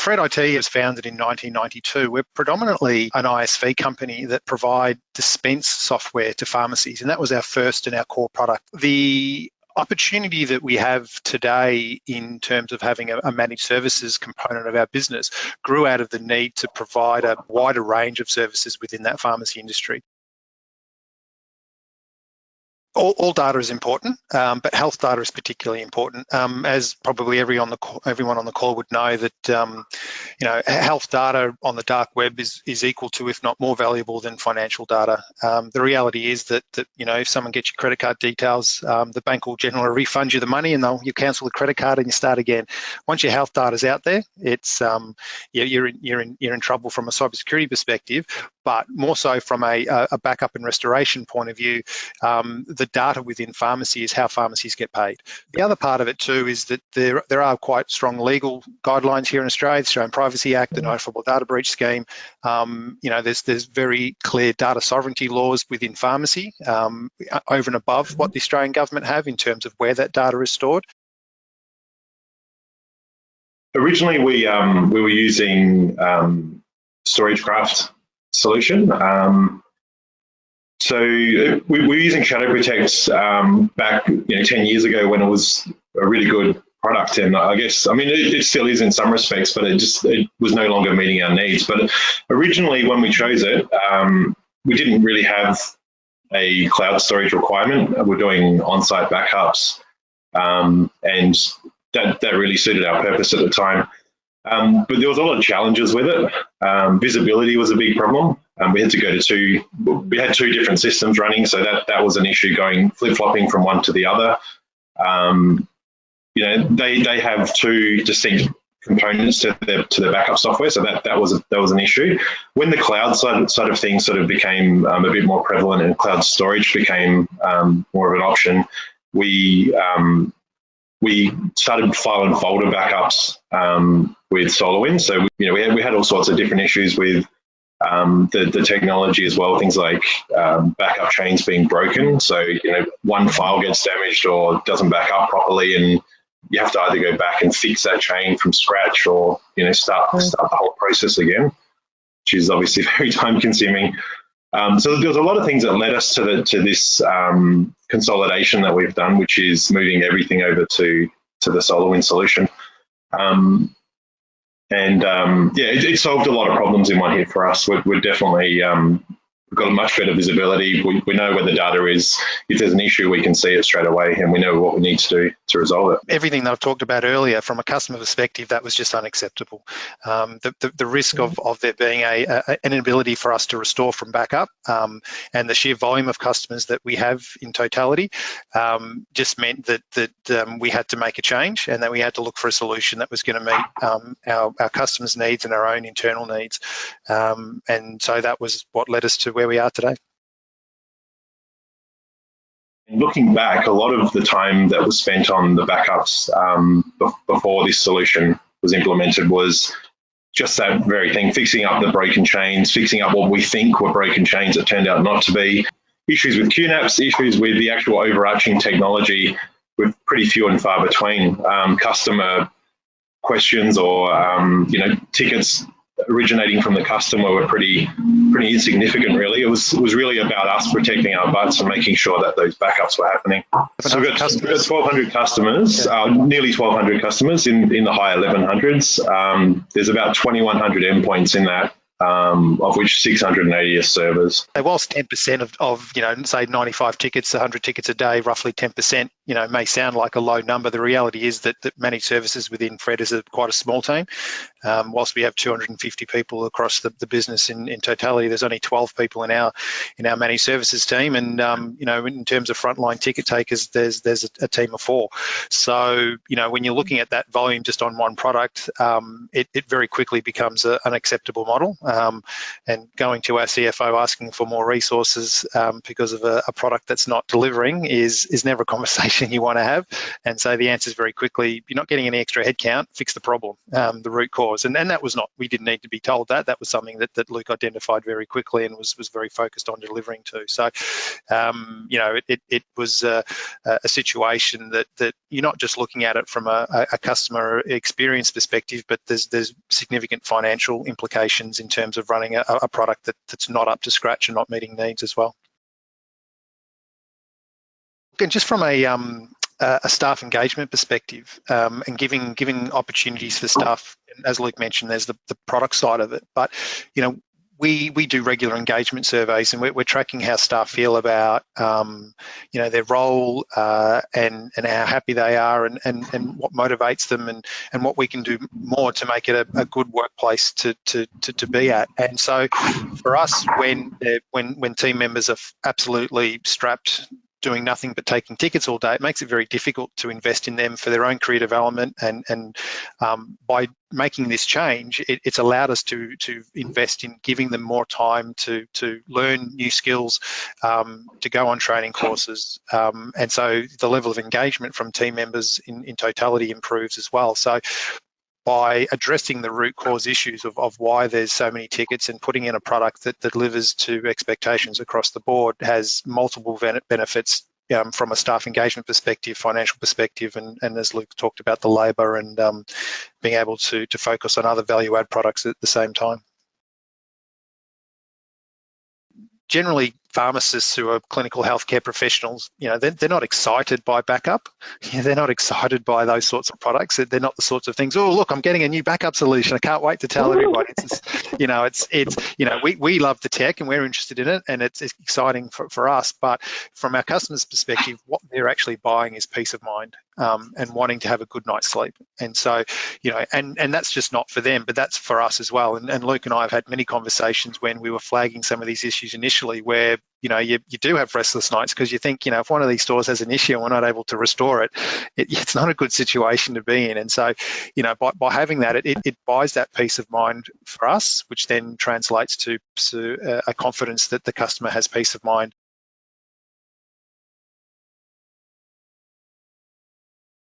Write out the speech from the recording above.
Fred IT was founded in 1992. We're predominantly an ISV company that provide dispense software to pharmacies, and that was our first and our core product. The opportunity that we have today in terms of having a managed services component of our business grew out of the need to provide a wider range of services within that pharmacy industry. All data is important, but health data is particularly important. As probably everyone on the call would know, that health data on the dark web is equal to, if not more valuable than financial data. The reality is that if someone gets your credit card details, the bank will generally refund you the money, and you cancel the credit card and you start again. Once your health data is out there, it's you're in trouble from a cybersecurity perspective, but more so from a backup and restoration point of view. The data within pharmacy is how pharmacies get paid. The other part of it too is that there are quite strong legal guidelines here in Australia, the Australian Privacy Act, the Notifiable Data Breach Scheme. There's very clear data sovereignty laws within pharmacy over and above what the Australian government have in terms of where that data is stored. Originally, we were using StorageCraft solution. So we were using Shadow Protect back 10 years ago when it was a really good product, and I guess it still is in some respects, but it was no longer meeting our needs. But originally when we chose it, we didn't really have a cloud storage requirement. We're doing on-site backups, and that really suited our purpose at the time. But there was a lot of challenges with it. Visibility was a big problem. We had to go to we had two different systems running, so that was an issue, going flip-flopping from one to the other. They have two distinct components to their backup software, so that was an issue. When the cloud side of things sort of became a bit more prevalent and cloud storage became more of an option, we started file and folder backups with SolarWinds. So we had all sorts of different issues with the technology as well. Things like backup chains being broken. So one file gets damaged or doesn't back up properly, and you have to either go back and fix that chain from scratch, or start the whole process again, which is obviously very time consuming. So there's a lot of things that led us to this consolidation that we've done, which is moving everything over to the SolarWinds solution. It solved a lot of problems in one hit for us. We're definitely we've got a much better visibility. We know where the data is. If there's an issue, we can see it straight away, and we know what we need to do to resolve it. Everything that I've talked about earlier, from a customer perspective, that was just unacceptable. The risk of there being an inability for us to restore from backup, and the sheer volume of customers that we have in totality, just meant that we had to make a change, and that we had to look for a solution that was going to meet our customers' needs and our own internal needs. And so that was what led us to where we are today. Looking back, a lot of the time that was spent on the backups before this solution was implemented was just that very thing, fixing up the broken chains, fixing up what we think were broken chains that turned out not to be. Issues with QNAPs, issues with the actual overarching technology were pretty few and far between. Customer questions or tickets originating from the customer were pretty insignificant, really. It was really about us protecting our butts and making sure that those backups were happening. So we've got 1,200 customers, nearly 1,200 customers in the high 1100s. There's about 2,100 endpoints in that, of which 680 are servers. Whilst 10% of say 95 tickets, 100 tickets a day, roughly 10%, may sound like a low number, the reality is that managed services within Fred is quite a small team. Whilst we have 250 people across the business in totality, there's only 12 people in our managed services team, and in terms of frontline ticket takers, there's a team of 4. So when you're looking at that volume just on one product, it very quickly becomes an acceptable model. And going to our CFO asking for more resources because of a product that's not delivering is never a conversation conversation you want to have. And so the answer is very quickly, you're not getting any extra headcount, fix the problem, the root cause. And that was not, we didn't need to be told that. That was something that Luke identified very quickly and was very focused on delivering to. So, you know, it was a situation that you're not just looking at it from a customer experience perspective, but there's significant financial implications in terms of running a product that's not up to scratch and not meeting needs as well. And just from a staff engagement perspective, and giving opportunities for staff, as Luke mentioned, there's the product side of it, but you know, we do regular engagement surveys, and we're tracking how staff feel about you know, their role and how happy they are, and what motivates them, and what we can do more to make it a good workplace to be at. And so for us, when team members are absolutely strapped, doing nothing but taking tickets all day, it makes it very difficult to invest in them for their own career development. And by making this change, it's allowed us to invest in giving them more time to learn new skills, to go on training courses. And so the level of engagement from team members in totality improves as well. So by addressing the root cause issues of why there's so many tickets and putting in a product that delivers to expectations across the board, has multiple benefits from a staff engagement perspective, financial perspective, and as Luke talked about, the labour and being able to focus on other value-add products at the same time. Generally, pharmacists who are clinical healthcare professionals, you know, they're not excited by backup. They're not excited by those sorts of products. They're not the sorts of things, oh, look, I'm getting a new backup solution. I can't wait to tell everybody. It's you know, you know, we love the tech and we're interested in it, and it's exciting for us. But from our customers' perspective, what they're actually buying is peace of mind, and wanting to have a good night's sleep. And so, you know, and that's just not for them, but that's for us as well. And Luke and I have had many conversations when we were flagging some of these issues initially, where you know, you do have restless nights because you think, you know, if one of these stores has an issue and we're not able to restore it, it's not a good situation to be in. And so, you know, by having that, it buys that peace of mind for us, which then translates to a confidence that the customer has peace of mind